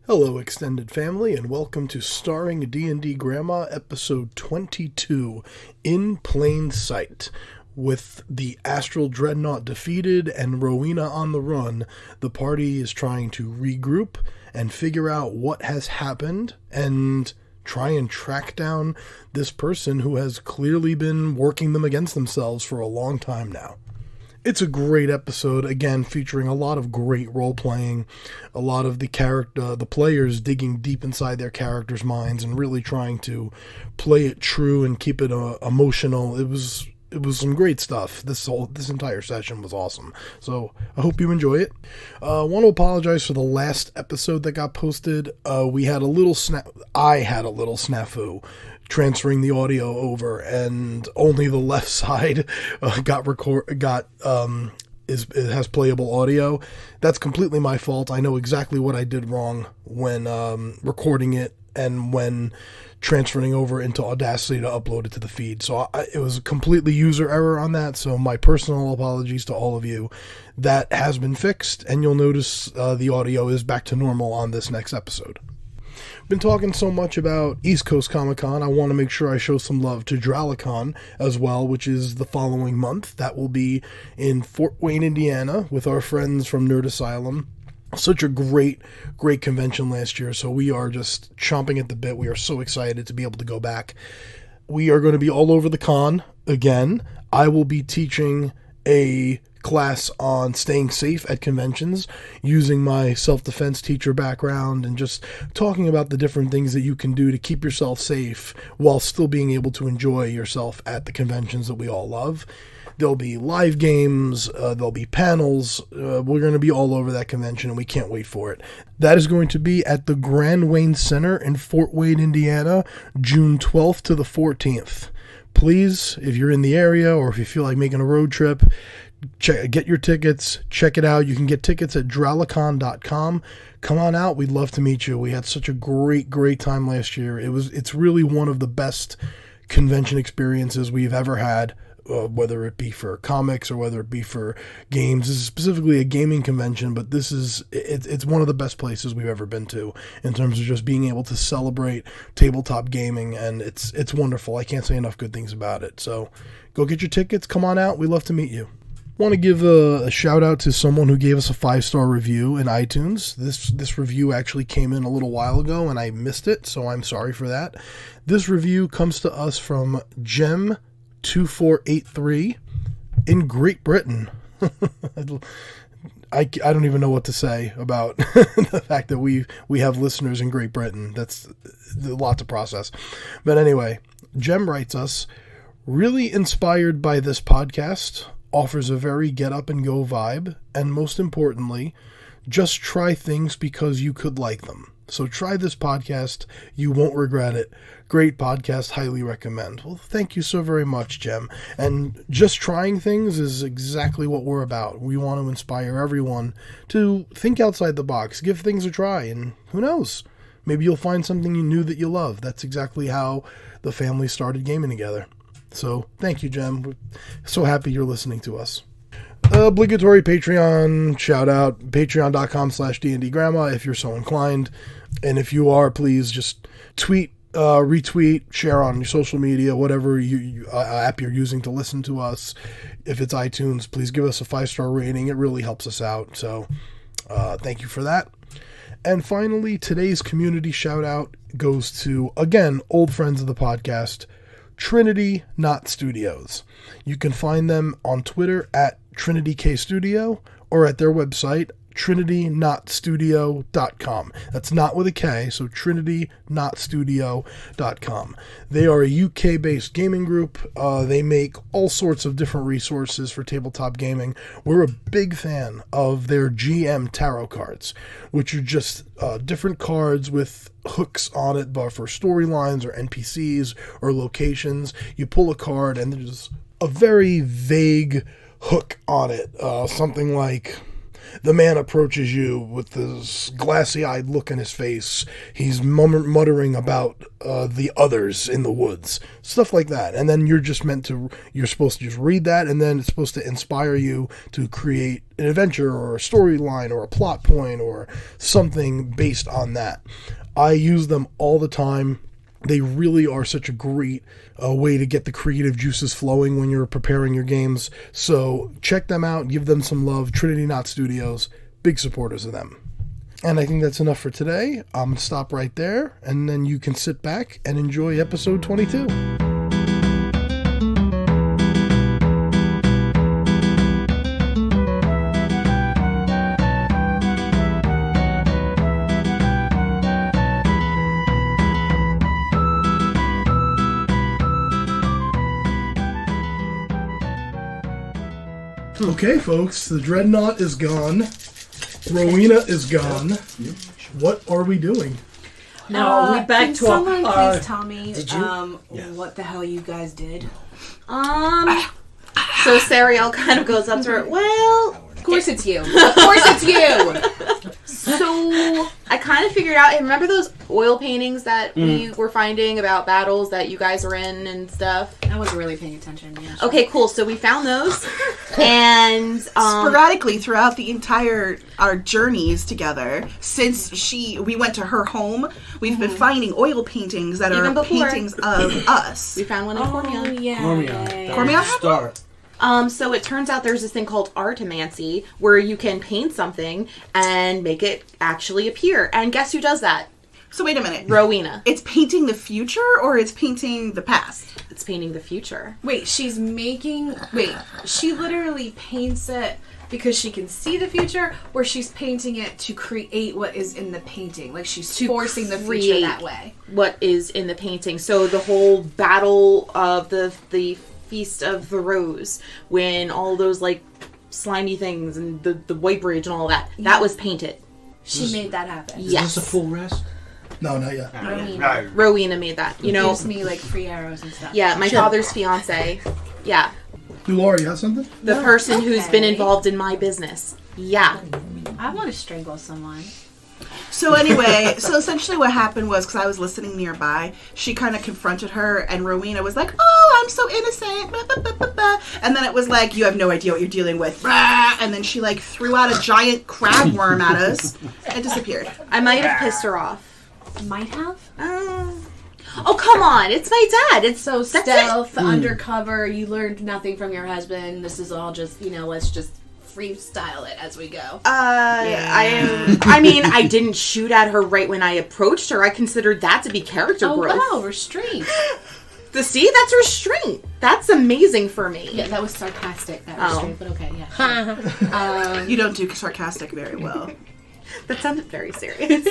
Hello, extended family, and welcome to Starring D&D Grandma, episode 22, In Plain Sight. With the Astral Dreadnought defeated and Rowena on the run, the party is trying to regroup and figure out what has happened and try and track down this person who has clearly been working them against themselves for a long time now. It's a great episode, again, featuring a lot of great role-playing, a lot of the players digging deep inside their characters' minds and really trying to play it true and keep it emotional. It was some great stuff. This entire session was awesome. So I hope you enjoy it. I want to apologize for the last episode that got posted. I had a little snafu transferring the audio over, and only the left side has playable audio. That's completely my fault. I know exactly what I did wrong when recording it and when transferring over into Audacity to upload it to the feed. So it was a completely user error on that. So my personal apologies to all of you. That has been fixed, and you'll notice the audio is back to normal on this next episode. Been talking so much about East Coast Comic Con, I want to make sure I show some love to DralaCon as well, which is the following month. That will be in Fort Wayne, Indiana, with our friends from Nerd Asylum. Such a great convention last year, so we are just chomping at the bit. We are so excited to be able to go back. We are going to be all over the con again. I will be teaching a class on staying safe at conventions using my self-defense teacher background and just talking about the different things that you can do to keep yourself safe while still being able to enjoy yourself at the conventions that we all love. There'll be live games, there'll be panels, we're going to be all over that convention and we can't wait for it. That is going to be at the Grand Wayne Center in Fort Wayne, Indiana, June 12th to the 14th. Please, if you're in the area or if you feel like making a road trip, get your tickets, check it out. You can get tickets at dralacon.com. Come on out. We'd love to meet you. We had such a great time last year. It's really one of the best convention experiences we've ever had, whether it be for comics or whether it be for games. This is specifically a gaming convention, but it's one of the best places we've ever been to in terms of just being able to celebrate tabletop gaming, and it's wonderful. I can't say enough good things about it. So go get your tickets. Come on out. We'd love to meet you. Want to give a shout out to someone who gave us a 5-star review in iTunes. This review actually came in a little while ago and I missed it, so I'm sorry for that. This review comes to us from Gem2483 in Great Britain. I don't even know what to say about the fact that we have listeners in Great Britain. That's a lot to process. But anyway, Gem writes us, really inspired by this podcast, offers a very get up and go vibe, and most importantly, just try things because you could like them. So try this podcast, you won't regret it. Great podcast, highly recommend. Well, thank you so very much, Jem. And just trying things is exactly what we're about. We want to inspire everyone to think outside the box, give things a try, and who knows? Maybe you'll find something new that you love. That's exactly how the family started gaming together. So, thank you, Jem. We're so happy you're listening to us. Obligatory Patreon shout out, patreon.com/DnDgrandma if you're so inclined. And if you are, please just tweet, retweet, share on your social media, whatever app you're using to listen to us. If it's iTunes, please give us a 5-star rating. It really helps us out. So, thank you for that. And finally, today's community shout out goes to, again, old friends of the podcast, Trinity Knot Studios. You can find them on Twitter at TrinityKStudio or at their website, TrinityKnotStudio.com. That's not with a K, so TrinityKnotStudio.com. They are a UK-based gaming group. They make all sorts of different resources for tabletop gaming. We're a big fan of their GM tarot cards, which are just different cards with hooks on it, but for storylines or NPCs or locations. You pull a card and there's a very vague hook on it. Something like, The man approaches you with this glassy-eyed look in his face. He's muttering about the others in the woods. Stuff like that. And then you're supposed to just read that, and then it's supposed to inspire you to create an adventure or a storyline or a plot point or something based on that. I use them all the time. They really are such a great way to get the creative juices flowing when you're preparing your games. So check them out. Give them some love. Trinity Knot Studios. Big supporters of them. And I think that's enough for today. I'm going to stop right there. And then you can sit back and enjoy episode 22. Okay, folks, the Dreadnought is gone. Rowena is gone. What are we doing? No, we back can to someone our... please tell me what the hell you guys did? So Sariel kind of goes up to her. Well, Of course it's you. Of course it's you. so I kind of figured out. Remember those oil paintings that we were finding about battles that you guys were in and stuff? I wasn't really paying attention. Yeah, sure. Okay, cool. So we found those, and sporadically throughout the entire our journeys together, since we went to her home, we've been finding oil paintings that Even are before. paintings of us. we found one in Cormion. Yeah. Cormion? Star. So it turns out there's this thing called artimancy where you can paint something and make it actually appear. And guess who does that? So wait a minute. Rowena. It's painting the future or it's painting the past? It's painting the future. Wait, she literally paints it because she can see the future, or she's painting it to create what is in the painting. Like she's forcing the future create that way. What is in the painting. So the whole battle of the Feast of the Rose, when all those like slimy things and the White Bridge and all that, that was painted. She made that happen. Yes. Is this a full rest? No, not yet. Rowena made that. You know, Gives me like free arrows and stuff. yeah, my father's fiance. Yeah. Laura, you have something? The person who's been okay. involved in my business. Yeah. I want to strangle someone. So anyway, so essentially what happened was, because I was listening nearby, she kind of confronted her, and Rowena was like, oh, I'm so innocent, blah, blah, blah, blah, blah. And then it was like, you have no idea what you're dealing with, blah. And then she like threw out a giant crab worm at us and disappeared. I might have pissed her off. Might have. Oh, come on. It's my dad. It's So that's stealth, undercover, you learned nothing from your husband. This is all just, let's just freestyle it as we go. I mean, I didn't shoot at her right when I approached her. I considered that to be character growth. Wow, restraint. See, that's restraint. That's amazing for me. Yeah, that was sarcastic, that restraint, but okay, yeah. You don't do sarcastic very well. That sounded very serious.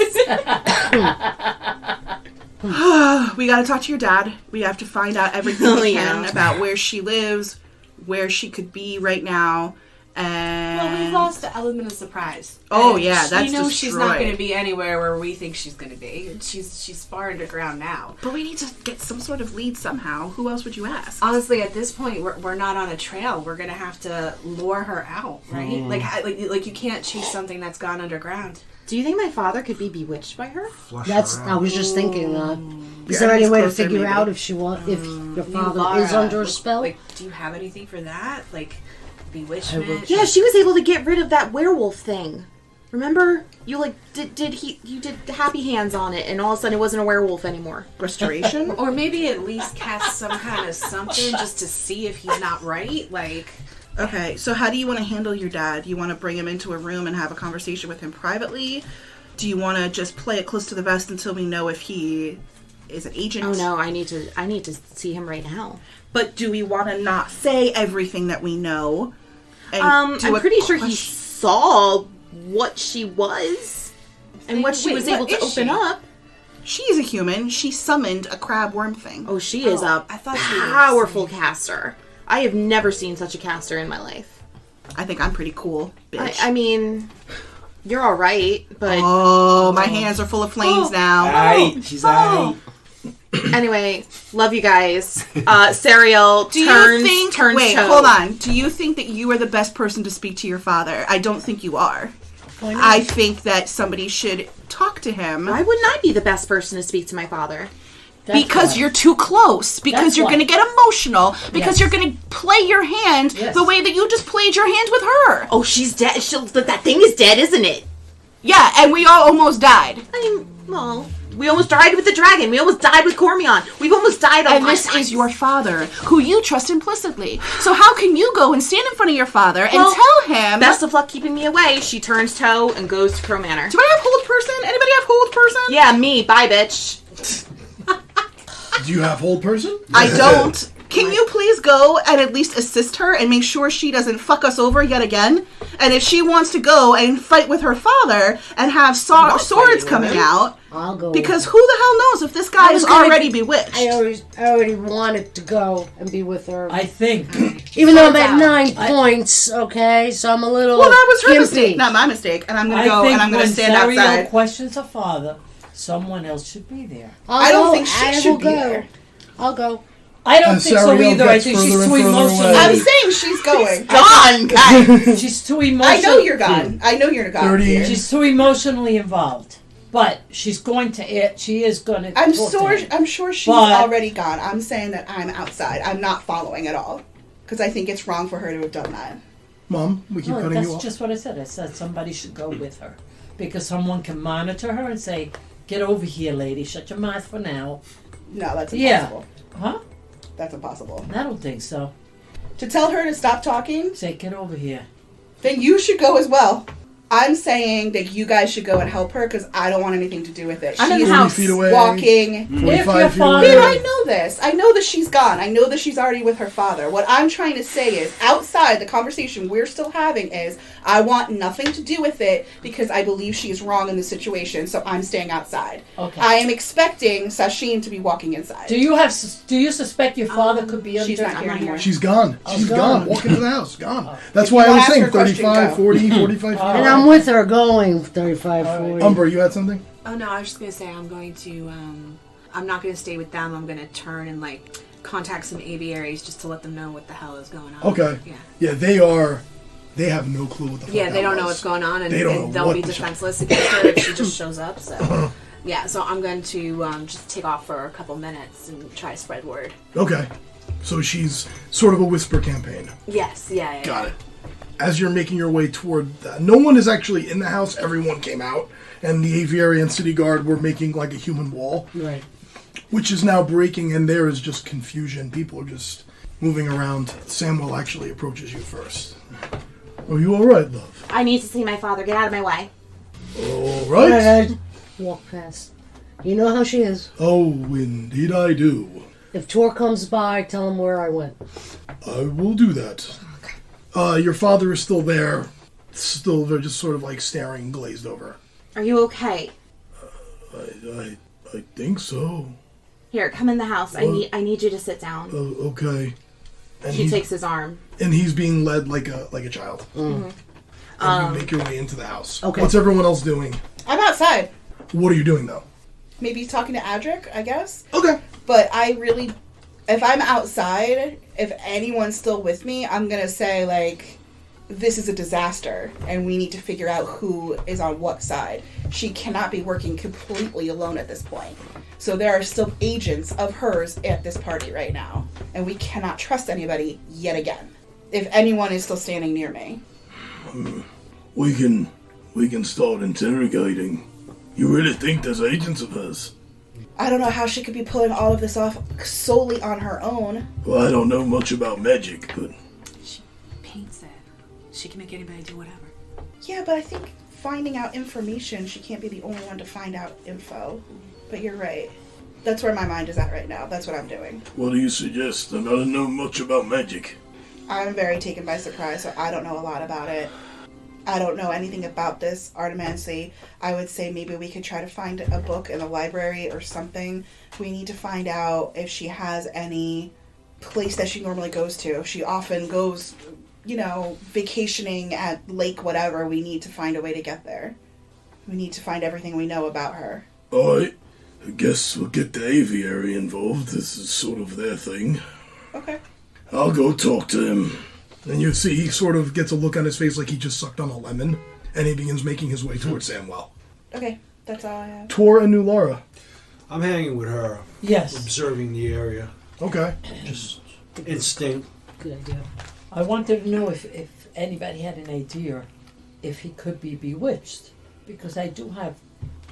We gotta talk to your dad. We have to find out everything we can about where she lives, where she could be right now. And Well, we've lost the element of surprise. Oh, And yeah, that's we know she's not destroyed. going to be anywhere where we think she's going to be. She's far underground now. But we need to get some sort of lead somehow. Who else would you ask? Honestly, at this point, we're not on a trail. We're going to have to lure her out, right? Like you can't chase something that's gone underground. Do you think my father could be bewitched by her? I was just thinking that. Is Yeah, there any he's way to closer, figure maybe. out if your father Laura, is under a spell? Like, do you have anything for that? Like, bewitchment? Yeah, she was able to get rid of that werewolf thing. Remember? You you did happy hands on it, and all of a sudden it wasn't a werewolf anymore. Restoration? Or maybe at least cast some kind of something just to see if he's not right. Like, Okay, so how do you want to handle your dad? Do you want to bring him into a room and have a conversation with him privately? Do you want to just play it close to the vest until we know if he is an agent? Oh no, I need to see him right now. But do we want to not say everything that we know? And I'm pretty sure he saw what she was and what she Wait, was what able to is open she? up. She's a human. She summoned a crab worm thing. Oh, she is a I thought she was powerful caster. I have never seen such a caster in my life. I think I'm pretty cool, bitch. I mean, you're all right, but Oh, my hands are full of flames now. Aight, she's aight. anyway, love you guys. Sariel Do turns you think? turns Wait, toe. hold on. Do you think that you are the best person to speak to your father? I don't think you are. I think that somebody should talk to him. Why wouldn't I be the best person to speak to my father? Because you're too close. Because That's you're why. going to get emotional. Because Yes. you're going to play your hand Yes. the way that you just played your hand with her. Oh, she's dead. That thing is dead, isn't it? Yeah, and we all almost died. Well, we almost died with the dragon. We almost died with Cormion. We've almost died a And lot this of times. is your father, who you trust implicitly. So how can you go and stand in front of your father and Well, tell him... Best of luck keeping me away. She turns toe and goes to Crow Manor. Do I have hold person? Anybody have hold person? Yeah, me. Bye, bitch. Do you have hold person? I don't. Can you please go and at least assist her and make sure she doesn't fuck us over yet again? And if she wants to go and fight with her father and have swords coming out, I'll go. because who the hell knows if this guy I was is gonna- already bewitched? I already wanted to go and be with her. I think Even though I'm at out. 9 points, okay? So I'm a little. Well, that was her gimpy. mistake, not my mistake. And I'm going to I go think and I'm going when to stand Sario outside. questions her father, someone else should be there. I don't think I she should will be go. there. I'll go. I don't As think so Sario either. I gets think further she's and too further emotionally. away. I'm saying she's going. Gone, guys. She's too emotional. I know you're gone. I know you're gone. 30. Dear. She's too emotionally involved. But she's going to. She is going to. I'm talk to sure. him. I'm sure she's But- already gone. I'm saying that I'm outside. I'm not following at all because I think it's wrong for her to have done that. Mom, we keep No, cutting that's you off. just what I said. I said somebody should go with her because someone can monitor her and say, "Get over here, lady. Shut your mouth for now." No, that's Yeah. impossible. Huh? That's impossible. I don't think so. To tell her to stop talking, Say, "Get over here." then you should go as well. I'm saying that you guys should go and help her because I don't want anything to do with it. I'm in the She's 40 house. feet away. walking. 45 feet father- away. Dude, I know this. I know that she's gone. I know that she's already with her father. What I'm trying to say is, outside the conversation we're still having is, I want nothing to do with it because I believe she's wrong in the situation, so I'm staying outside. Okay. I am expecting Sasheen to be walking inside. Do you suspect your father could be under? She's not here anymore. She's gone. Oh, She's gone. gone. Walk into the house. Gone. That's If why you I was ask saying her question, 35, go. 40, 45 feet. And I'm with her going 35, 40. Umber, you had something? Oh no, I was just gonna say I'm going to I'm not gonna stay with them. I'm gonna turn and like contact some aviaries just to let them know what the hell is going on. Okay. Yeah. Yeah, they have no clue what the fuck Yeah, they that don't know was. what's going on, and, They don't and know they'll what be the shit- defenseless against her if she just shows up. So, yeah, so I'm going to just take off for a couple minutes and try to spread word. Okay. So she's sort of a whisper campaign. Yes, yeah. Got it. As you're making your way toward that, no one is actually in the house. Everyone came out, and the aviary and city guard were making like a human wall, Right. which is now breaking, and there is just confusion. People are just moving around. Samuel actually approaches you first. Are you all right, love? I need to see my father. Get out of my way. All right. Alright, walk past. You know how she is. Oh, indeed I do. If Tor comes by, tell him where I went. I will do that. Your father is still there. Still, they're just sort of like staring, glazed over. Are you okay? I think so. Here, come in the house. I need you to sit down. Oh, okay. And She he's, takes his arm. and he's being led like a child. And you make your way into the house. Okay. What's everyone else doing? I'm outside. What are you doing though? Maybe talking to Adric, I guess. Okay. But I really, if I'm outside, if anyone's still with me, I'm going to say, like, this is a disaster, and we need to figure out who is on what side. She cannot be working completely alone at this point. So there are still agents of hers at this party right now, and we cannot trust anybody yet again. If anyone is still standing near me. We can start interrogating. You really think there's agents of hers? I don't know how she could be pulling all of this off solely on her own. Well, I don't know much about magic, but She paints it. She can make anybody do whatever. Yeah, but I think finding out information, she can't be the only one to find out info. But you're right. That's where my mind is at right now. That's what I'm doing. what do you suggest? I don't know much about magic. I'm very taken by surprise, so I don't know a lot about it. I don't know anything about this artimancy. I would say maybe we could try to find a book in the library or something. We need to find out if she has any place that she normally goes to. If she often goes, vacationing at lake whatever, we need to find a way to get there. We need to find everything we know about her. Alright, I guess we'll get the aviary involved. This is sort of their thing. Okay. I'll go talk to him. And you see he sort of gets a look on his face like he just sucked on a lemon. and he begins making his way towards Samwell. Okay, that's all I have. Tor and Nulara. I'm hanging with her, Yes. observing the area. Okay. Just instinct. Good idea. I wanted to know if anybody had an idea if he could be bewitched. Because I do have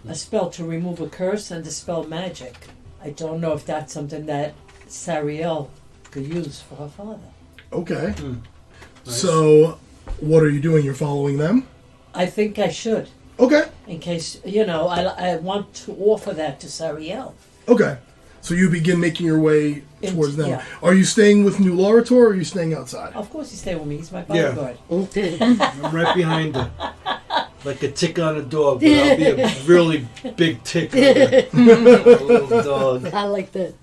a spell to remove a curse and dispel magic. I don't know if that's something that Sariel could use for her father. Okay. Nice. So, what are you doing? You're following them? I think I should. Okay. In case, I want to offer that to Sariel. Okay. So you begin making your way towards them. Yeah. Are you staying with Nulara, Tor, or are you staying outside? Of course he stay with me. He's my Yeah. bodyguard. I'm right behind her. Like a tick on a dog, but I'll be a really big tick on a little dog. I like that.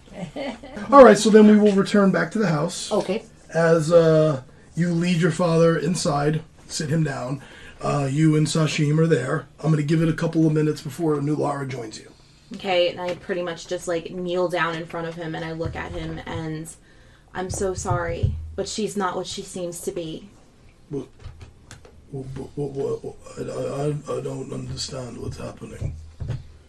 All right, so then we will return back to the house. Okay. As you lead your father inside, sit him down. You and Sashim are there. I'm going to give it a couple of minutes before Nulara joins you. Okay, and I pretty much just like kneel down in front of him and I look at him and I'm so sorry, but she's not what she seems to be. I don't understand what's happening.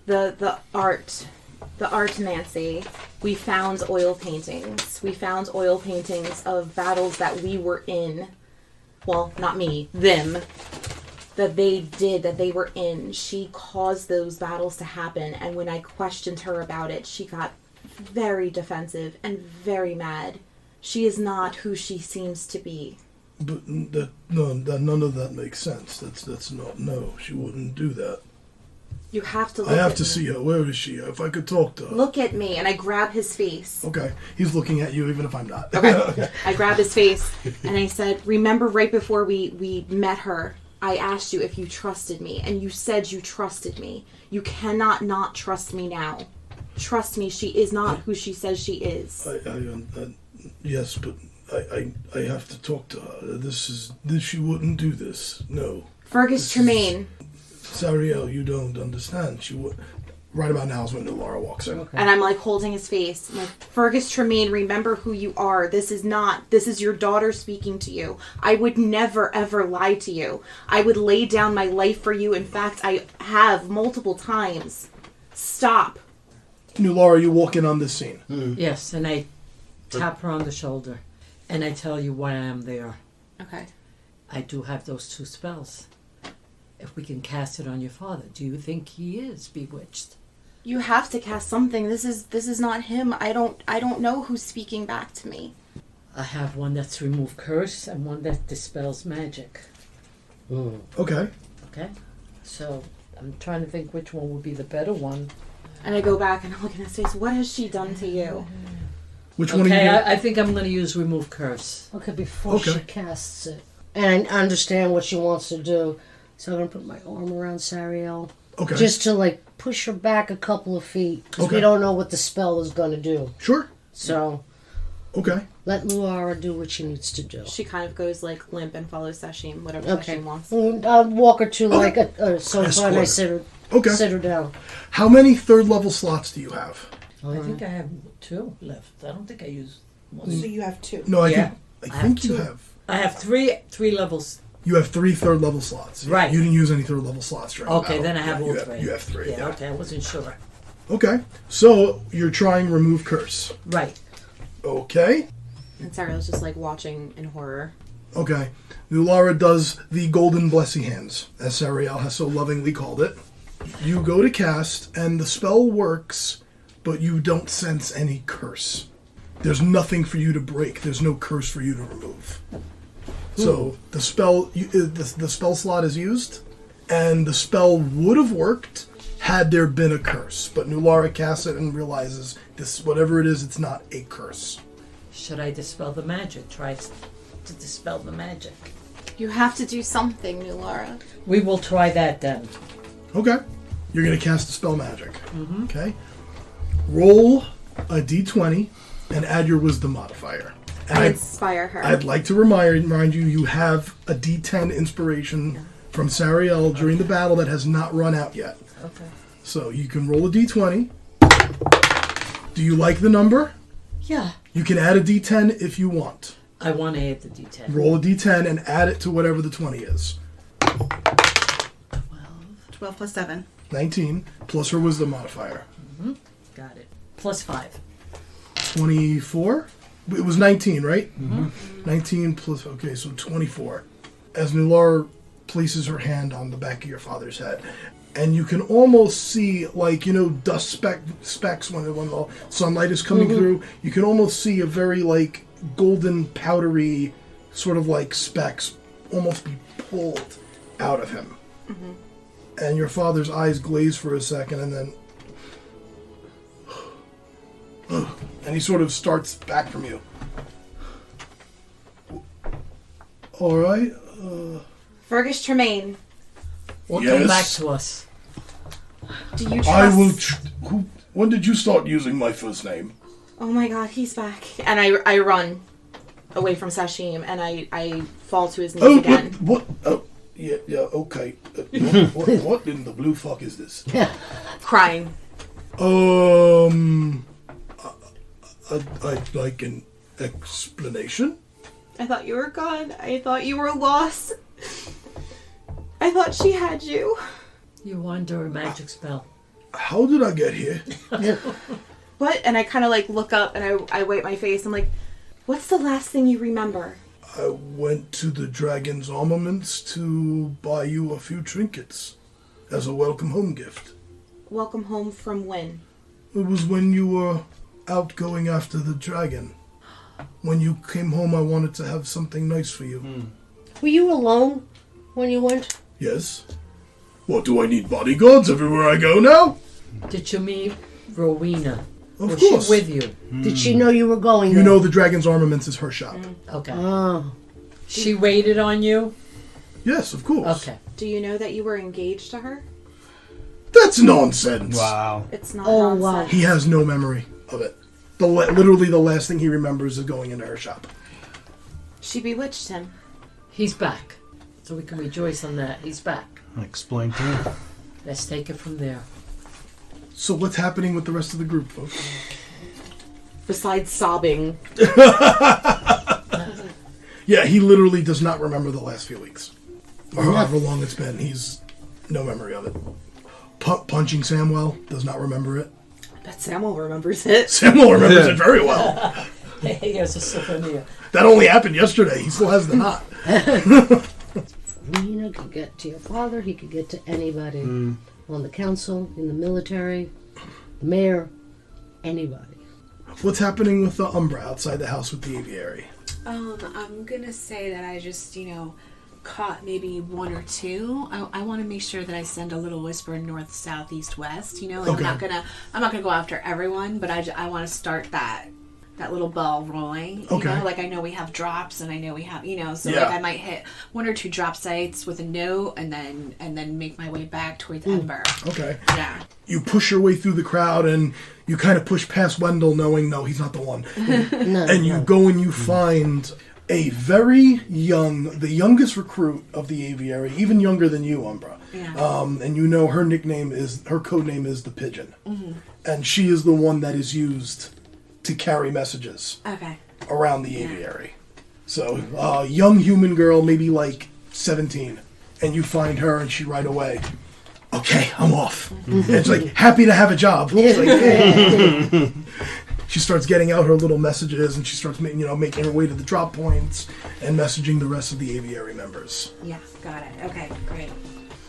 The art, Nancy. We found oil paintings. We found oil paintings of battles that we were in. Well, not me, them. That they were in. She caused those battles to happen, and when I questioned her about it, she got very defensive and very mad. She is not who she seems to be. But none of that makes sense. That's not. No, she wouldn't do that. You have to look I have at to me. see her. Where is she? If I could talk to her. Look at me, and I grab his face. Okay, he's looking at you even if I'm not. Okay. I grabbed his face, and I said, remember right before we met her, I asked you if you trusted me, and you said you trusted me. You cannot not trust me now. Trust me, she is not who she says she is. Yes, but I have to talk to her. She wouldn't do this. No. Fergus Tremaine. Sariel, you don't understand. She would. Right about now is when Nulara walks in. Okay. And I'm like holding his face. I'm like, Fergus Tremaine, remember who you are. This is your daughter speaking to you. I would never ever lie to you. I would lay down my life for you. In fact, I have multiple times. Stop. Nulara, you walk in on this scene. Yes, and I tap her on the shoulder, and I tell you why I am there. Okay. I do have those two spells. If we can cast it on your father, do you think he is bewitched? You have to cast something. This is not him. I don't know who's speaking back to me. I have one that's remove curse and one that dispels magic. Okay. Okay? So I'm trying to think which one would be the better one. And I go back and I look in his face. What has she done to you? Which one are Okay, you? I think I'm going to use remove curse. Okay, before she Okay. casts it. And I understand what she wants to do. So I'm going to put my arm around Sariel. Okay. Just to, like, push her back a couple of feet. Because Okay. we don't know what the spell is going to do. Sure. So Okay. let Luara do what she needs to do. She kind of goes like limp and follows Sashim, whatever Okay. Sashim wants. I'll walk her to, like, a sofa Escort and I her. sit her down. How many third level slots do you have? I think I have two left. I don't think I used one. So you have two. No, I Yeah. think you two. have. I have three levels. You have 3 third level slots. Right. You didn't use any third level slots during the Okay, battle. then I have Yeah, all you three. You have 3. Yeah. Okay, I wasn't sure. Okay. So you're trying remove curse. Right. Okay. And Sariel's just like watching in horror. Okay. Nulara does the golden blessing hands, as Sariel has so lovingly called it. You go to cast, and the spell works, but you don't sense any curse. There's nothing for you to break. There's no curse for you to remove. So the spell, the spell slot is used, and the spell would have worked had there been a curse. But Nulara casts it and realizes this, whatever it is, it's not a curse. Should I dispel the magic? Try to dispel the magic. You have to do something, Nulara. We will try that then. Okay. You're going to cast a spell magic. Okay. Roll a d20 and add your wisdom modifier. And I inspire her. I'd like to remind you, you have a d10 inspiration from Sariel during the battle that has not run out yet. Okay. So you can roll a d20. Do you like the number? Yeah. You can add a d10 if you want. I want to add the D10. Roll a d10 and add it to whatever the 20 is. 12 plus 7. 19 plus her wisdom modifier. Got it. Plus 5. 24? It was 19, right? 19 plus, okay, so 24. As Nular places her hand on the back of your father's head, and you can almost see, like, dust specks when the sunlight is coming through. You can almost see a very, like, golden, powdery, sort of like specks almost be pulled out of him. And your father's eyes glaze for a second, and then... and he sort of starts back from you. All right. Fergus Tremaine, Come back to us. do you trust... I will... when did you start using my first name? Oh my god, he's back. And I run away from Sashim, and I fall to his knees again. What? Oh, yeah, okay. What in the blue fuck is this? Crying. I'd like an explanation. I thought you were gone. I thought you were lost. I thought she had you. You under a magic spell. How did I get here? What? And I kind of like look up and I wipe my face. I'm like, what's the last thing you remember? I went to the Dragon's Armaments to buy you a few trinkets as a welcome home gift. Welcome home from when? It was when you were out going after the dragon. When you came home, I wanted to have something nice for you. Were you alone when you went? Yes. What, do I need bodyguards everywhere I go now? Did you meet Rowena? Of Was course. she with you? Did she know you were going You there? know the Dragon's Armaments is her shop. Okay. Oh. She waited on you? Yes, of course. Okay. Do you know that you were engaged to her? That's nonsense. Wow. It's not Oh, nonsense. wow. He has no memory of it. Literally the last thing he remembers is going into her shop. She bewitched him. He's back. So we can rejoice on that. He's back. Explain to me. Let's take it from there. So what's happening with the rest of the group, folks? Besides sobbing. Yeah, he literally does not remember the last few weeks. Or however long it's been. He's no memory of it. Punching Samwell does not remember it. I bet Samuel remembers it. Samwell remembers it very well. Here's a souvenir. That only happened yesterday. He still has the knot. Rowena could get to your father. He could get to anybody. On the council, in the military, the mayor, anybody. What's happening with the Umbra outside the house with the aviary? I'm gonna say that I just, caught maybe one or two. I want to make sure that I send a little whisper north, south, east, west. Okay. I'm not gonna go after everyone, but I want to start that little bell rolling. Okay. Like I know we have drops, and I know we have, so Yeah. like I might hit one or two drop sites with a note, and then make my way back towards Ember. Okay. Yeah. You push your way through the crowd and you kind of push past Wendell knowing, no, he's not the one. No, And you go and you find a very the youngest recruit of the aviary, even younger than you, Umbra. Yeah. And you know her code name is the Pigeon. And she is the one that is used to carry messages Okay. around the aviary. So, young human girl, maybe like 17. And you find her and she right away, okay, I'm off. And it's like, happy to have a job. It's like, hey. She starts getting out her little messages and she starts making her way to the drop points and messaging the rest of the aviary members. Yeah, got it. Okay, great.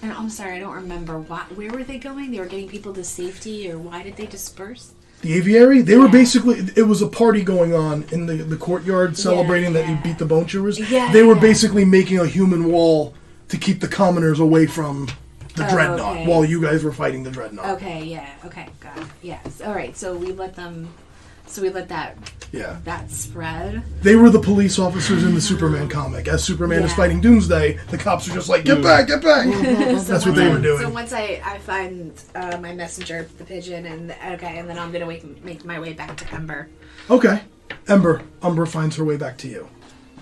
And I'm sorry, I don't remember where were they going? They were getting people to safety, or why did they disperse? The aviary, they were basically, it was a party going on in the courtyard celebrating that you yeah. beat the bone chewers. Yeah, They were yeah. basically making a human wall to keep the commoners away from the dreadnought okay. while you guys were fighting the dreadnought. Okay, yeah, okay, got it. Yes. All right, so we let that Yeah. that spread. They were the police officers in the Superman comic. As Superman is Yeah. fighting Doomsday, the cops are just like, get back, get back. That's what they were doing. So once I find my messenger, the pigeon, and then I'm gonna make my way back to Ember. Okay. Umbra finds her way back to you.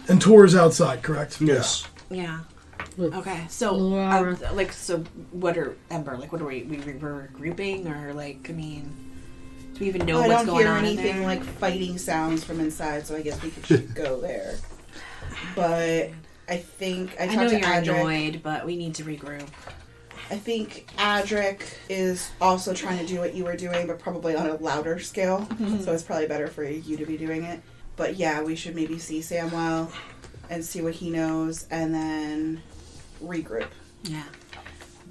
And Tor is outside, correct? Yes. Yeah. With Okay. So Laura. so what are Ember? Like, what are we were grouping, or like, I mean, do we even know I what's don't going hear on anything in there? like fighting sounds from inside, so I guess we should go there. But I think I I know talked to you're Adric. annoyed, but we need to regroup. I think Adric is also trying to do what you were doing, but probably on a louder scale. So it's probably better for you to be doing it. But yeah, we should maybe see Samwell and see what he knows, and then regroup. Yeah.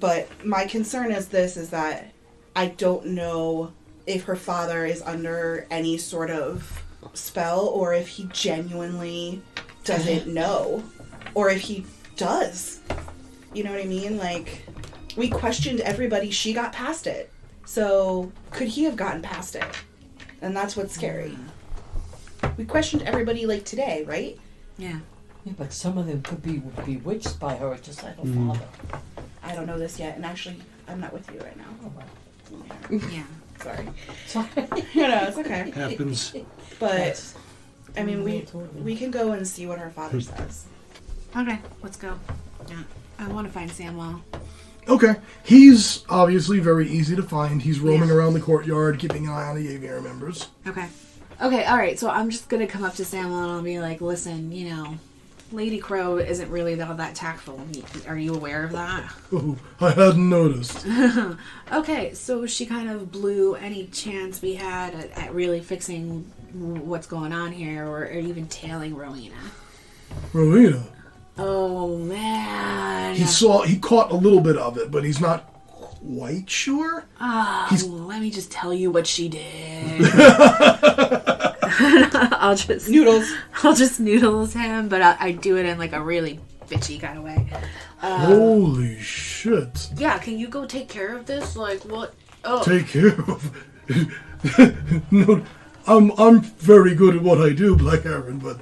But my concern is that I don't know if her father is under any sort of spell, or if he genuinely doesn't know, or if he does. You know what I mean? Like, we questioned everybody. She got past it. So could he have gotten past it? And that's what's scary. We questioned everybody, like, today, right? Yeah. Yeah, but some of them could be bewitched by her, just like her father. I don't know this yet, and actually, I'm not with you right now. Oh, well. Yeah. Sorry. Sorry. No, it's okay. Happens. But, I mean, we can go and see what her father says. Okay, let's go. Yeah. I want to find Samwell. Okay. He's obviously very easy to find. He's roaming around the courtyard, keeping an eye on the aviary members. Okay. Okay, alright, so I'm just gonna come up to Samwell and I'll be like, listen, you know, Lady Crow isn't really all that tactful. Are you aware of that? Oh, I hadn't noticed. Okay, so she kind of blew any chance we had at really fixing what's going on here, or even tailing Rowena. Rowena. Oh, man. He caught a little bit of it, but he's not quite sure. Let me just tell you what she did. I'll just noodles him, but I do it in like a really bitchy kind of way. Holy shit. Yeah, can you go take care of this? Like, what? Oh. Take care of No, I'm very good at what I do, Black Aaron, but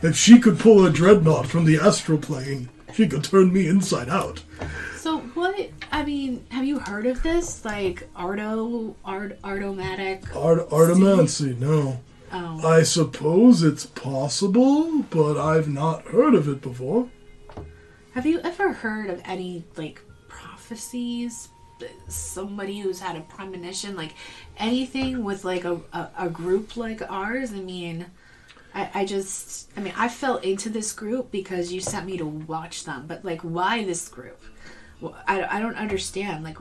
if she could pull a dreadnought from the astral plane, she could turn me inside out. So what? I mean, have you heard of this? Like Artomatic? Artomancy, no. Oh. I suppose it's possible, but I've not heard of it before. Have you ever heard of any, like, prophecies? Somebody who's had a premonition? Like, anything with, like, a group like ours? I mean, I fell into this group because you sent me to watch them. But, like, why this group? Well, I don't understand. Like,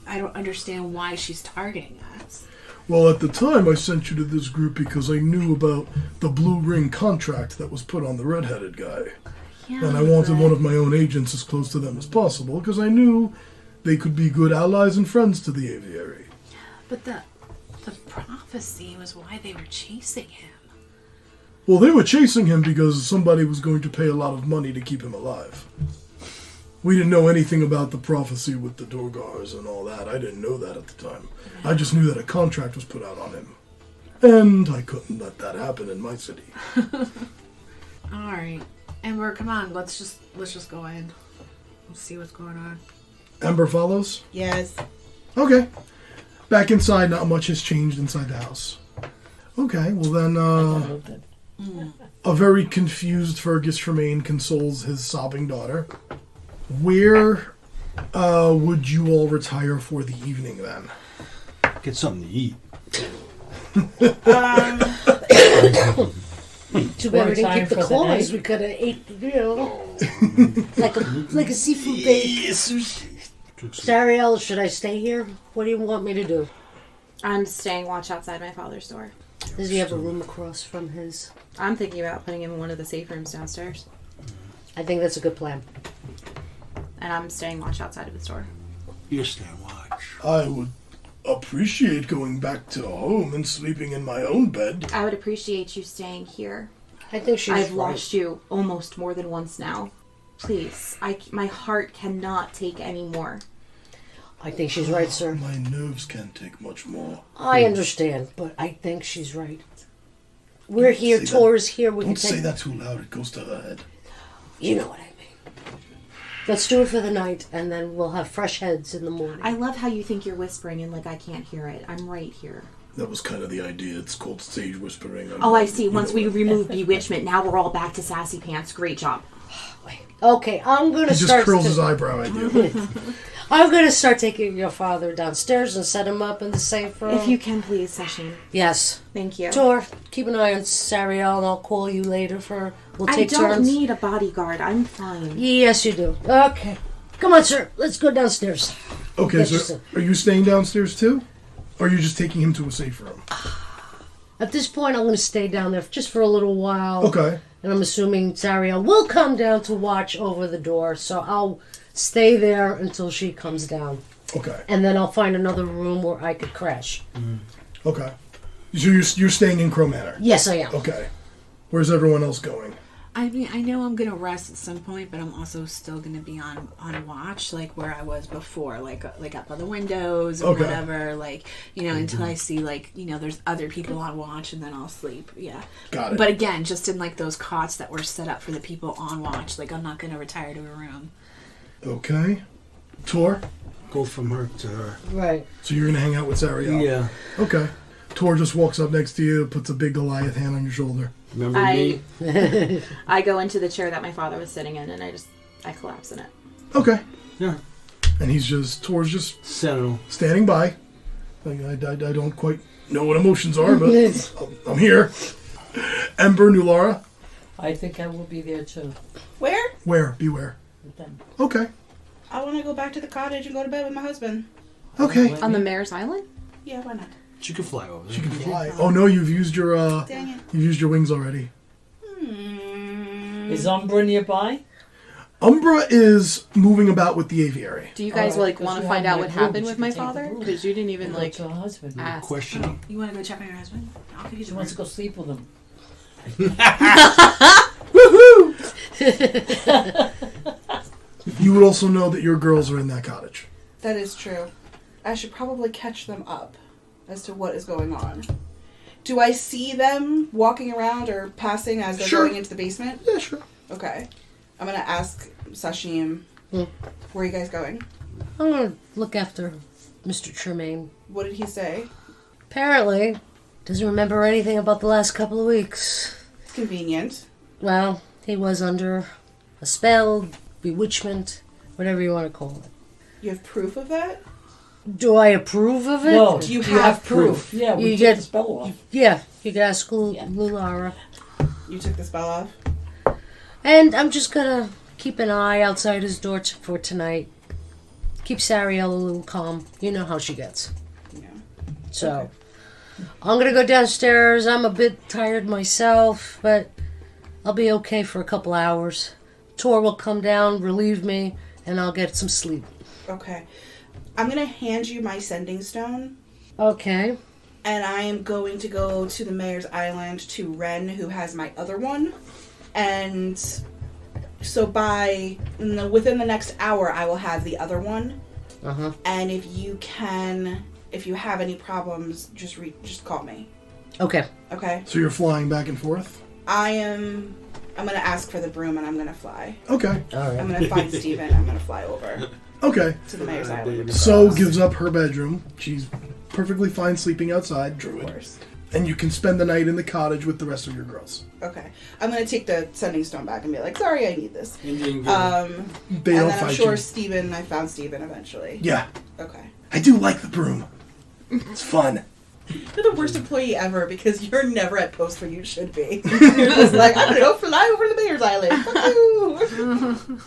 I don't understand why she's targeting us. Well, at the time, I sent you to this group because I knew about the blue ring contract that was put on the red-headed guy. Yeah, And I wanted one of my own agents as close to them as possible because I knew they could be good allies and friends to the aviary. But the prophecy was why they were chasing him. Well, they were chasing him because somebody was going to pay a lot of money to keep him alive. We didn't know anything about the prophecy with the Dorgars and all that. I didn't know that at the time. I just knew that a contract was put out on him. And I couldn't let that happen in my city. Alright. Amber, come on, let's just go in. Let's see what's going on. Amber follows? Yes. Okay. Back inside, not much has changed inside the house. Okay, well then, a very confused Fergus Tremaine consoles his sobbing daughter. Where would you all retire for the evening then? Get something to eat. Too bad we didn't time keep the for the claws. night. We could have ate, like a seafood bake. Sariel, should I stay here? What do you want me to do? I'm staying watch outside my father's door. Does he have a room across from his? I'm thinking about putting him in one of the safe rooms downstairs. I think that's a good plan. And I'm staying watch outside of his door. You're staying watch. I would appreciate going back to home and sleeping in my own bed. I would appreciate you staying here. I think she's I've right. lost you almost more than once now. Please, my heart cannot take any more. I think she's right, sir. My nerves can't take much more. I understand, but I think she's right. We're here, say Tor is here. We Don't can say take. that too loud, it goes to her head. You know what I mean. Let's do it for the night, and then we'll have fresh heads in the morning. I love how you think you're whispering and like I can't hear it. I'm right here. That was kind of the idea. It's called sage whispering. Oh, I see. Once we remove bewitchment, now we're all back to sassy pants. Great job. Okay, I'm gonna He just start. curls his eyebrow at you. I'm gonna start taking your father downstairs and set him up in the safe room. If you can, please, Session. Yes. Thank you. Tor, keep an eye on Sariel, and I'll call you later for. We'll I take don't turns. need a bodyguard. I'm fine. Yes, you do. Okay. Come on, sir. Let's go downstairs. Okay, Get so yourself- are you staying downstairs too? Or are you just taking him to a safe room? At this point, I'm going to stay down there just for a little while. Okay. And I'm assuming Zariel will come down to watch over the door, so I'll stay there until she comes down. Okay. And then I'll find another room where I could crash. Okay. So you're staying in Crow Manor? Yes, I am. Okay. Where's everyone else going? I mean, I know I'm gonna rest at some point, but I'm also still gonna be on watch, like where I was before, like up by the windows or Okay. whatever, like until I see there's other people on watch, and then I'll sleep. Yeah. Got it. But again, just in like those cots that were set up for the people on watch. Like I'm not gonna retire to a room. Okay. Tor? Go from her to her. Right. So you're going to hang out with Zariel? Yeah. Okay. Tor just walks up next to you, puts a big Goliath hand on your shoulder. Remember I me? I go into the chair that my father was sitting in, and I collapse in it. Okay. Yeah. And Tor's just Sentinel. standing by. I don't quite know what emotions are, but I'm here. Ember, Nulara? I think I will be there too. Where? Where? Beware. With them. Okay. I want to go back to the cottage and go to bed with my husband. Okay. On the Mayor's Island? Yeah, why not? She could fly over there. She can fly. Oh no, you've used your Dang it. you've used your wings already. Is Umbra nearby? Umbra is moving about with the aviary. Do you guys Alright, want to 'cause you find have out my what broom, happened you with can my take the father? broom. Because you didn't even Go like to her husband. ask. Questioning. You want to go check on your husband? I'll give you She the wants to room. go sleep with him. You would also know that your girls are in that cottage. That is true. I should probably catch them up as to what is going on. Do I see them walking around or passing as they're Sure. going into the basement? Yeah, sure. Okay. I'm going to ask Sashim, where are you guys going? I'm going to look after Mr. Tremaine. What did he say? Apparently, doesn't remember anything about the last couple of weeks. Convenient. Well, he was under a spell, bewitchment, whatever you want to call it. You have proof of that? Do I approve of it? No, Do you you have have proof. Yeah, we You took get- the spell off. Yeah, you can ask Lulara. You took the spell off? And I'm just gonna keep an eye outside his door for tonight. Keep Sariel a little calm. You know how she gets. Yeah. So, I'm gonna go downstairs. I'm a bit tired myself, but I'll be okay for a couple hours. Tor will come down, relieve me, and I'll get some sleep. Okay. I'm going to hand you my sending stone, Okay. and I am going to go to the Mayor's Island to Ren, who has my other one. And so within the next hour, I will have the other one. Uh-huh. And if you have any problems, just call me. Okay. Okay? So you're flying back and forth? I'm going to ask for the broom and I'm going to fly. Okay. All right. I'm going to find Steven. I'm going to fly over Okay. to the Mayor's Island. So gives up her bedroom. She's perfectly fine sleeping outside, Of Druid. course. And you can spend the night in the cottage with the rest of your girls. Okay. I'm going to take the sending stone back and be like, sorry, I need this. Indian girl. They And don't then I'm fight sure you. I found Steven eventually. Yeah. Okay. I do like the broom. It's fun. You're the worst employee ever because you're never at post where you should be. You're just like, I'm gonna go fly over to the Mayor's Island. Fuck you.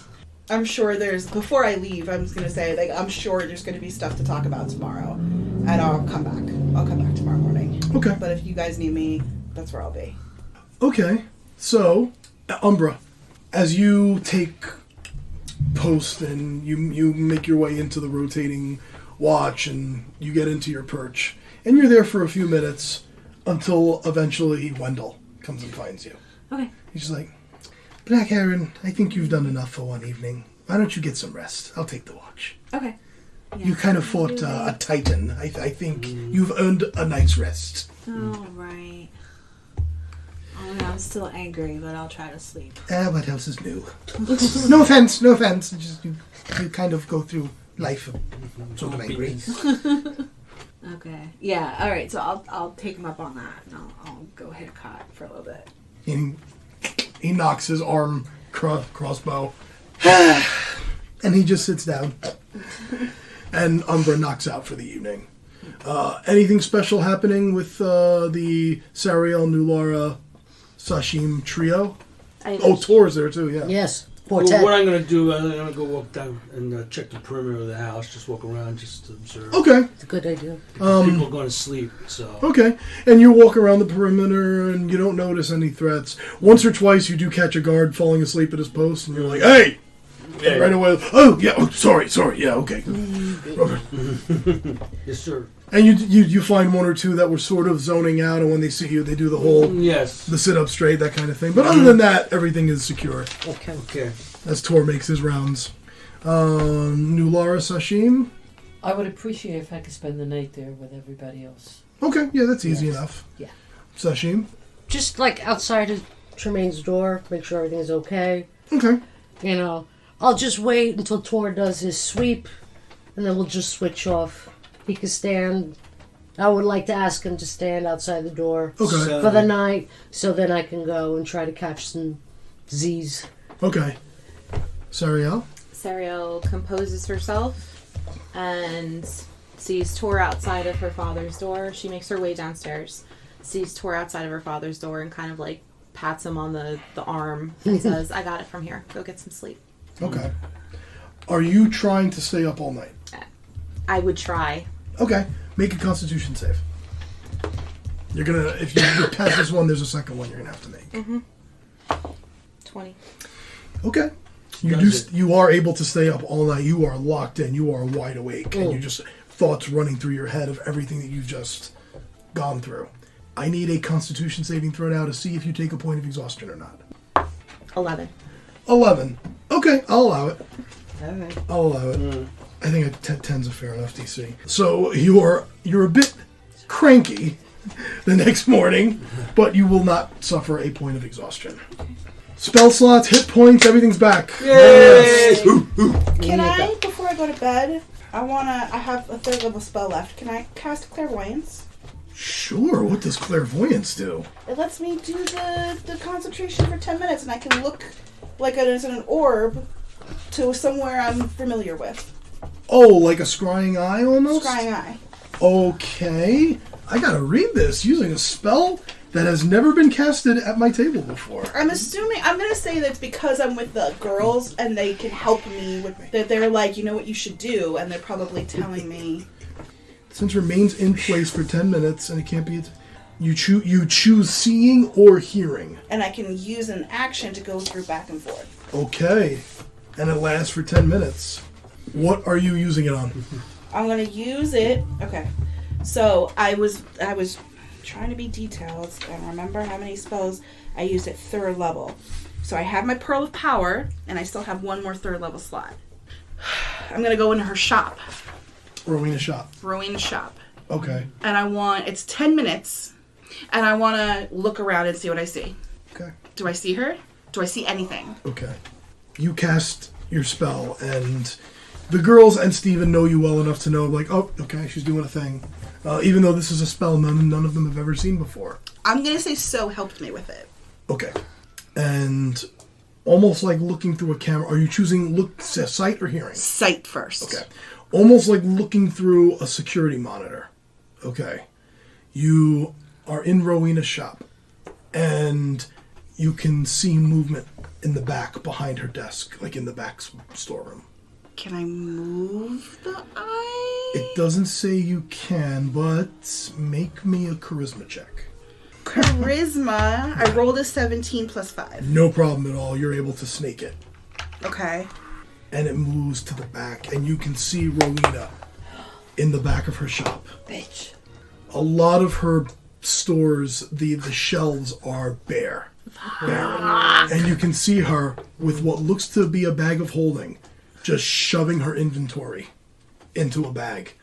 I'm sure before I leave, I'm just gonna say, like, I'm sure there's gonna be stuff to talk about tomorrow. And I'll come back. I'll come back tomorrow morning. Okay. But if you guys need me, that's where I'll be. Okay. So, Umbra, as you take post and you make your way into the rotating watch and you get into your perch, and you're there for a few minutes until eventually Wendell comes and finds you. Okay. He's just like, Black Heron, I think you've done enough for one evening. Why don't you get some rest? I'll take the watch. Okay. You kind of fought a titan. I think you've earned a night's rest. All right. Oh, no, I'm still angry, but I'll try to sleep. What else is new? No offense. It's just you kind of go through life sort of angry. Okay. Yeah. All right. So I'll take him up on that, and I'll go hit a cot for a little bit. And he knocks his arm crossbow, and he just sits down. And Umbra knocks out for the evening. Anything special happening with the Sariel, Nulara, Sashim trio? Tor's there too, yeah. Yes. Quartet. What I'm going to do, I'm going to go walk down and check the perimeter of the house. Just walk around, just to observe. Okay. It's a good idea. People are going to sleep, so... Okay. And you walk around the perimeter and you don't notice any threats. Once or twice you do catch a guard falling asleep at his post and you're like, hey! And right away, oh, yeah, oh, sorry, yeah, okay. Yes, sir. And you find one or two that were sort of zoning out, and when they see you, they do the whole, Yes. the sit up straight, that kind of thing. But other than that, everything is secure. Okay. Okay. As Tor makes his rounds. New Lara Sashim. I would appreciate if I could spend the night there with everybody else. Okay, yeah, that's easy enough. Yeah. Sashim. Just like outside of Tremaine's door, make sure everything's okay. Okay. You know, I'll just wait until Tor does his sweep, and then we'll just switch off. He can stand. I would like to ask him to stand outside the door Okay. for the night, so then I can go and try to catch some Z's. Okay. Sariel. Sariel composes herself and sees Tor outside of her father's door. She makes her way downstairs, sees Tor outside of her father's door, and kind of like pats him on the arm and says, I got it from here. Go get some sleep. Okay. Are you trying to stay up all night? I would try. Okay. Make a Constitution save. You're gonna, if you pass this one, there's a second one you're gonna have to make. 20. Okay. You are able to stay up all night. You are locked in. You are wide awake, and you just thoughts running through your head of everything that you've just gone through. I need a Constitution saving throw now to see if you take a point of exhaustion or not. 11. 11. Okay, I'll allow it. Alright. I'll allow it. I think a 10's a fair enough DC. So you're a bit cranky the next morning, but you will not suffer a point of exhaustion. Spell slots, hit points, everything's back. Yay! Can I, before I go to bed, I have a 3rd level spell left. Can I cast Clairvoyance? Sure, what does clairvoyance do? It lets me do the concentration for 10 minutes, and I can look like there's an orb to somewhere I'm familiar with. Oh, like a scrying eye almost? Scrying eye. Okay. I gotta read this using a spell that has never been casted at my table before. I'm gonna say that's because I'm with the girls and they can help me with that. They're like, you know what you should do, and they're probably telling me. Since remains in place for 10 minutes and it can't be... You choose seeing or hearing. And I can use an action to go through back and forth. Okay. And it lasts for 10 minutes. What are you using it on? I'm gonna use it. Okay. So I was trying to be detailed and remember how many spells I used at 3rd level. So I have my Pearl of Power, and I still have one more 3rd level slot. I'm gonna go into her shop. Rowena shop. Rowena's shop. Okay. And it's 10 minutes, and I want to look around and see what I see. Okay. Do I see her? Do I see anything? Okay. You cast your spell, and the girls and Steven know you well enough to know, like, oh, okay, she's doing a thing. Even though this is a spell none of them have ever seen before. I'm going to say So helped me with it. Okay. And almost like looking through a camera, are you choosing sight or hearing? Sight first. Okay. Almost like looking through a security monitor. Okay. You are in Rowena's shop, and you can see movement in the back behind her desk, like in the back storeroom. Can I move the eye? It doesn't say you can, but make me a charisma check. Charisma. I rolled a 17 plus 5. No problem at all. You're able to snake it. Okay. And it moves to the back, and you can see Rowena in the back of her shop. Bitch. A lot of her stores, the shelves are bare. And you can see her with what looks to be a bag of holding, just shoving her inventory into a bag.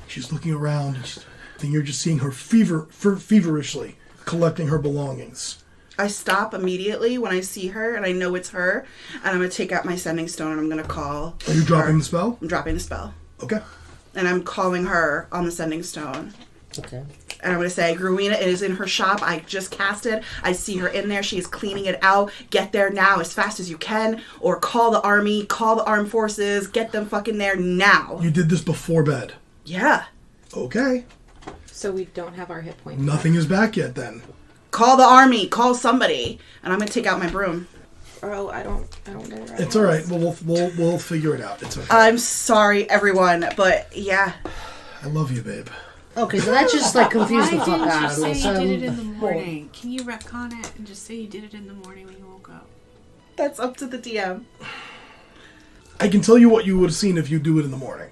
She's looking around, and you're just seeing her feverishly collecting her belongings. I stop immediately when I see her, and I know it's her, and I'm going to take out my sending stone, and I'm going to call Are you dropping the spell? I'm dropping the spell. Okay. And I'm calling her on the sending stone. Okay. And I'm going to say, Rowena is in her shop. I just cast it. I see her in there. She is cleaning it out. Get there now as fast as you can. Or call the army, call the armed forces. Get them fucking there now. You did this before bed. Yeah. Okay. So we don't have our hit points. Nothing is back yet then. Call the army. Call somebody. And I'm going to take out my broom. Oh, I don't know where It's all right. We'll figure it out. It's okay. I'm sorry, everyone, but yeah. I love you, babe. Okay, so that just like confused the Why fuck didn't you out of me. say So, you did it in the morning? Can you retcon it and just say you did it in the morning when you woke up? That's up to the DM. I can tell you what you would have seen if you do it in the morning.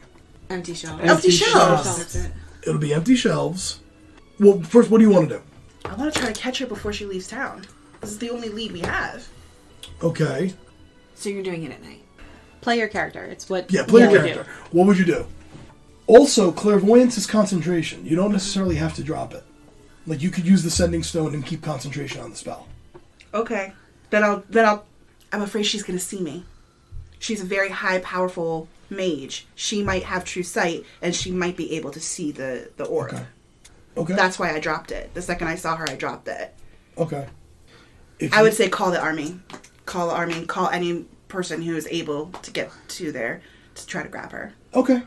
Empty shelves. Empty shelves. That's it. It'll be empty shelves. Well, first, what do you want to do? I want to try to catch her before she leaves town. This is the only lead we have. Okay. So you're doing it at night. Play your character. It's what Yeah, play you your would character. What would you do? Also, clairvoyance is concentration. You don't necessarily have to drop it. Like, you could use the sending stone and keep concentration on the spell. Okay. I'm afraid she's going to see me. She's a very high, powerful mage. She might have true sight, and she might be able to see the orb. Okay. That's why I dropped it. The second I saw her, I dropped it. Okay. I would say call the army. Call the army. Call any person who is able to get to there to try to grab her. Okay.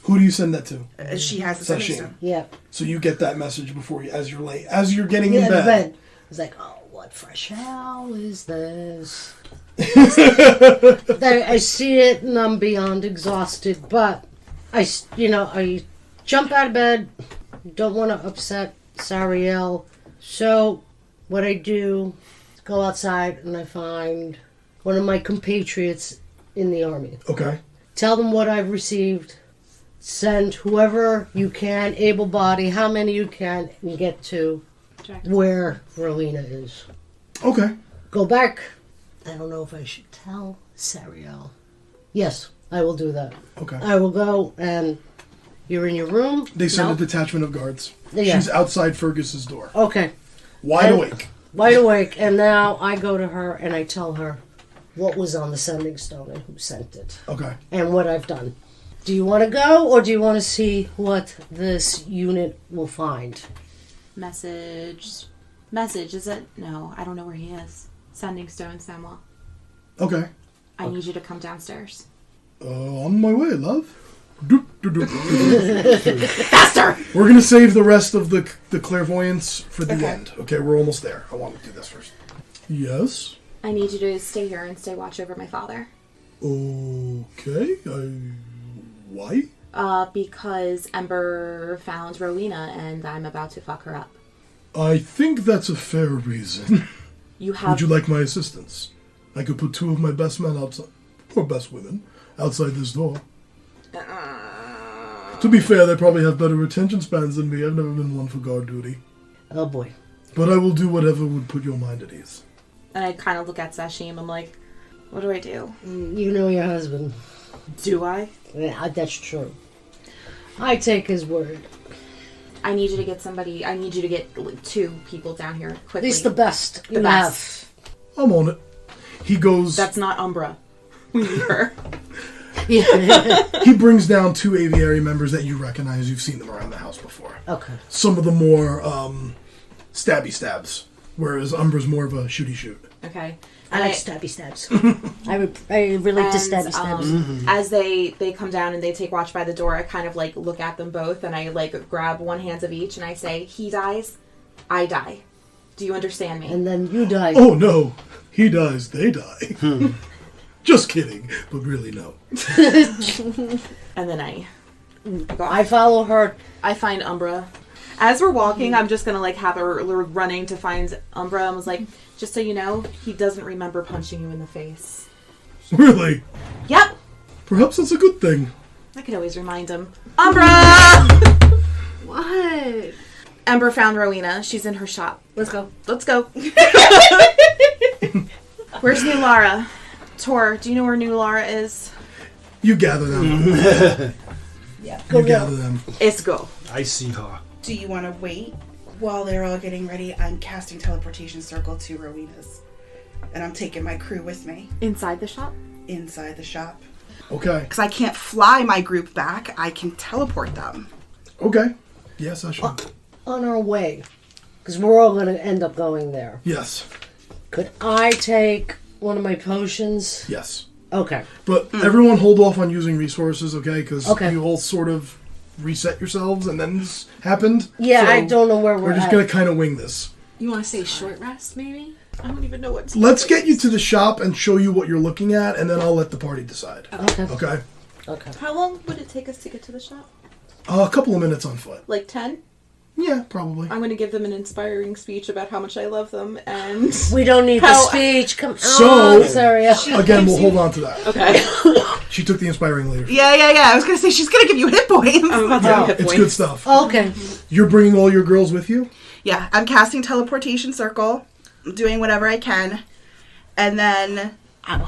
Who do you send that to? She has the sending Sashim. stone. yeah. So you get that message before you, as you're getting Yeah, in the bed. bed. It's like, oh, what fresh hell is this? I see it and I'm beyond exhausted, but I jump out of bed, don't want to upset Sariel, so what I do is go outside and I find one of my compatriots in the army. Okay. Tell them what I've received. Send whoever you can, able-bodied, how many you can, and get to where Rowena is. Okay. Go back. I don't know if I should tell Sariel. Yes, I will do that. Okay. I will go and you're in your room. They send No? a detachment of guards. Yeah. She's outside Fergus's door. Okay. Wide awake. Wide awake. And now I go to her and I tell her what was on the sending stone and who sent it. Okay. And what I've done. Do you want to go or do you want to see what this unit will find? Message, is it? No, I don't know where he is. Sending stone, Samuel. Okay. I need you to come downstairs. On my way, love. Doop, doop, doop, doop, doop. Faster! We're gonna save the rest of the clairvoyance for the end. Okay, we're almost there. I want to do this first. Yes. I need you to stay here and stay watch over my father. Okay. Why? Because Ember found Rowena and I'm about to fuck her up. I think that's a fair reason. Would you like my assistance? I could put two of my best men outside, or best women, outside this door. To be fair, they probably have better attention spans than me. I've never been one for guard duty. Oh boy. But I will do whatever would put your mind at ease. And I kind of look at Sashim. I'm like, what do I do? You know your husband. Do I? Yeah, that's true. I take his word. I need you to get somebody. I need you to get like, 2 people down here quickly. At least the best. The best. I'm on it. He goes... That's not Umbra. We need her. Yeah. He brings down 2 aviary members that you recognize. You've seen them around the house before. Okay. Some of the more stabby stabs, whereas Umbra's more of a shooty shoot. Okay. I like stabby stabs. I relate to stabby stabs. As they come down and they take watch by the door, I kind of like look at them both and I like grab one hand of each and I say, he dies, I die. Do you understand me? And then you die. Oh no, he dies, they die. Just kidding, but really no. And then I I follow her. I find Umbra. As we're walking, I'm just gonna like have her running to find Umbra and was like, just so you know, he doesn't remember punching you in the face. Really? Yep. Perhaps that's a good thing. I could always remind him. Umbra! What? Ember found Rowena. She's in her shop. Let's go. Let's go. Where's New Lara? Tor, do you know where New Lara is? You gather them. Yeah. You gather them. Let's go. I see her. Do you want to wait while they're all getting ready? I'm casting teleportation circle to Rowena's. And I'm taking my crew with me Inside the shop? inside the shop. Okay. Because I can't fly my group back, I can teleport them. Okay. Yes, I should. On our way. Because we're all going to end up going there. Yes. Could I take one of my potions? Yes. Okay. But everyone hold off on using resources, okay? Because Okay. you all sort of reset yourselves and then this happened. Yeah, So I don't know where we're We're just at. going to kind of wing this. You want to say short rest, maybe? I don't even know what to Let's get you to the shop and show you what you're looking at, and then I'll let the party decide. Okay. Okay? Okay. How long would it take us to get to the shop? A couple of minutes on foot. Like 10? Yeah, probably. I'm going to give them an inspiring speech about how much I love them and... We don't need the speech. Come So- on, Saria. Again, we'll hold on to that. Okay. She took the inspiring leadership. Yeah. I was gonna say she's gonna give you hit points. I'm about to Yeah, have hit it's points. good stuff. Okay. You're bringing all your girls with you? Yeah, I'm casting teleportation circle, doing whatever I can, and then I'm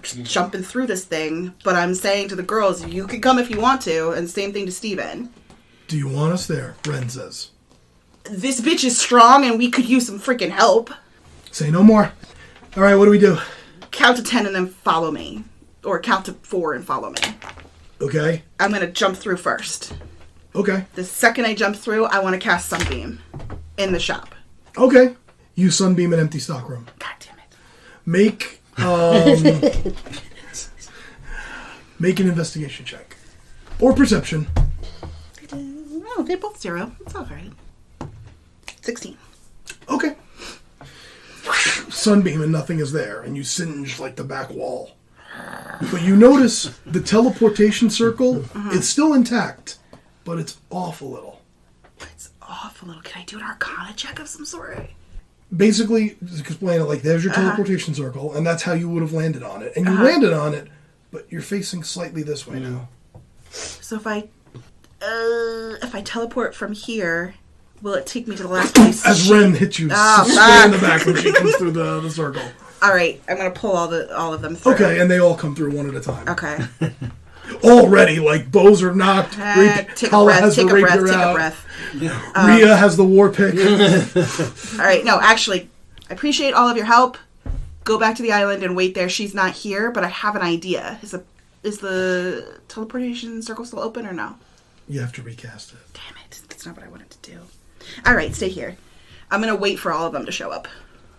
just jumping through this thing, but I'm saying to the girls, you can come if you want to, and same thing to Steven. Do you want us there? Ren says. This bitch is strong and we could use some freaking help. Say no more. All right, what do we do? Count to 10 and then follow me. Or count to 4 and follow me. Okay. I'm gonna jump through first. Okay. The second I jump through, I want to cast Sunbeam in the shop. Okay. Use Sunbeam and Empty Stockroom. God damn it. Make make an investigation check. Or perception. Oh, they're both 0. It's alright. 16. Okay. Sunbeam and nothing is there, and you singe like the back wall. But you notice the teleportation circle, it's still intact, but it's off a little. It's off a little. Can I do an Arcana check of some sort? Basically, just explain it like there's your teleportation circle, and that's how you would have landed on it. And you landed on it, but you're facing slightly this way now. So if I teleport from here, will it take me to the last place? As Ren hits you square in the back when she comes through the circle. All right, I'm gonna pull all of them through. Okay, and they all come through one at a time. Okay. Already, like bows are knocked. Take a Kala breath. has Take the a breath. rapier Take a out. breath. Rhea has the war pick. All right. No, actually, I appreciate all of your help. Go back to the island and wait there. She's not here, but I have an idea. Is the teleportation circle still open or no? You have to recast it. Damn it! That's not what I wanted to do. All right, stay here. I'm gonna wait for all of them to show up.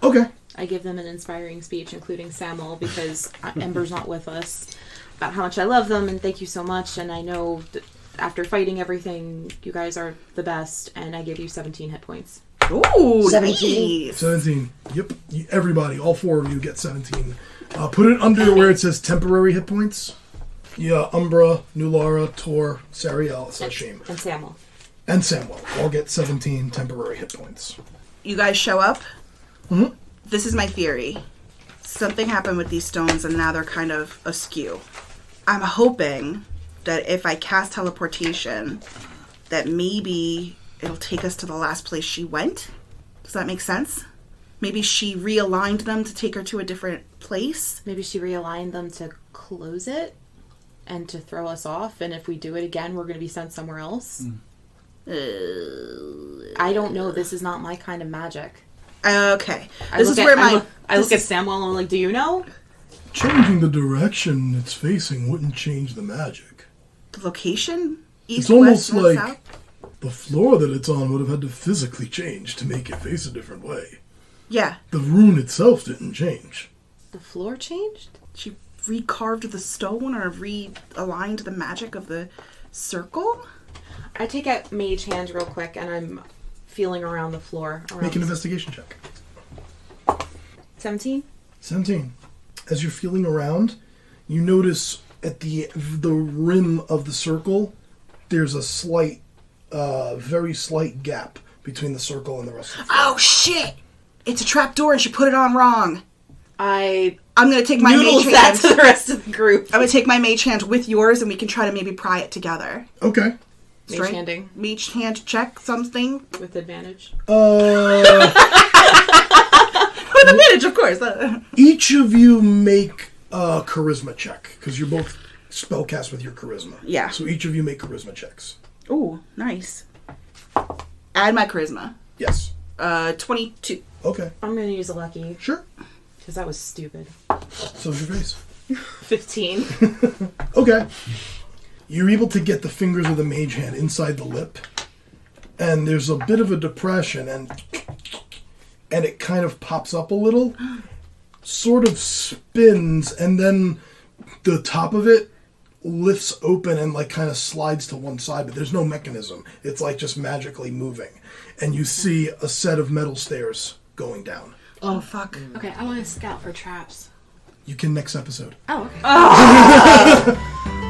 Okay. I give them an inspiring speech, including Samuel, because Ember's not with us, about how much I love them and thank you so much. And I know that after fighting everything, you guys are the best. And I give you 17 hit points. Ooh, 17. nice. 17. Yep. Everybody, all 4 of you get 17. Put it under where it says temporary hit points. Yeah, Umbra, Nulara, Tor, Sariel, Sashim. And Samuel. And Samuel all get 17 temporary hit points. You guys show up. Mm-hmm. This is my theory. Something happened with these stones and now they're kind of askew. I'm hoping that if I cast teleportation, that maybe it'll take us to the last place she went. Does that make sense? Maybe she realigned them to take her to a different place. Maybe she realigned them to close it and to throw us off. And if we do it again, we're going to be sent somewhere else. I don't know. This is not my kind of magic. Okay. I look at Samuel and I'm like, do you know? Changing the direction it's facing wouldn't change the magic. The location? East, It's almost west, north, like south? the floor that it's on would have had to physically change to make it face a different way. Yeah. The rune itself didn't change. The floor changed? She recarved the stone or realigned the magic of the circle? I take out Mage Hand real quick and I'm feeling around the floor. Make an investigation check. 17? 17. As you're feeling around, you notice at the rim of the circle, there's a slight, very slight gap between the circle and the rest of the floor. Oh, shit! It's a trapdoor and she put it on wrong. I I'm going to take my noodles mage that hand. to the rest of the group. I'm going to take my mage hand with yours and we can try to maybe pry it together. Okay. Mage Strength- handing Mage hand check something. with advantage. With advantage, of course. Each of you make a charisma check, because you're both spellcast with your charisma. Yeah. So each of you make charisma checks. Ooh, nice. Add my charisma. Yes. 22. Okay. I'm going to use a lucky Sure. because that was stupid. So's your face. 15. Okay. You're able to get the fingers of the mage hand inside the lip, and there's a bit of a depression, and it kind of pops up a little, sort of spins, and then the top of it lifts open and like kind of slides to one side, but there's no mechanism. It's like just magically moving, and you see a set of metal stairs going down. Oh, fuck. Okay, I want to scout for traps. You can next episode. Oh, okay.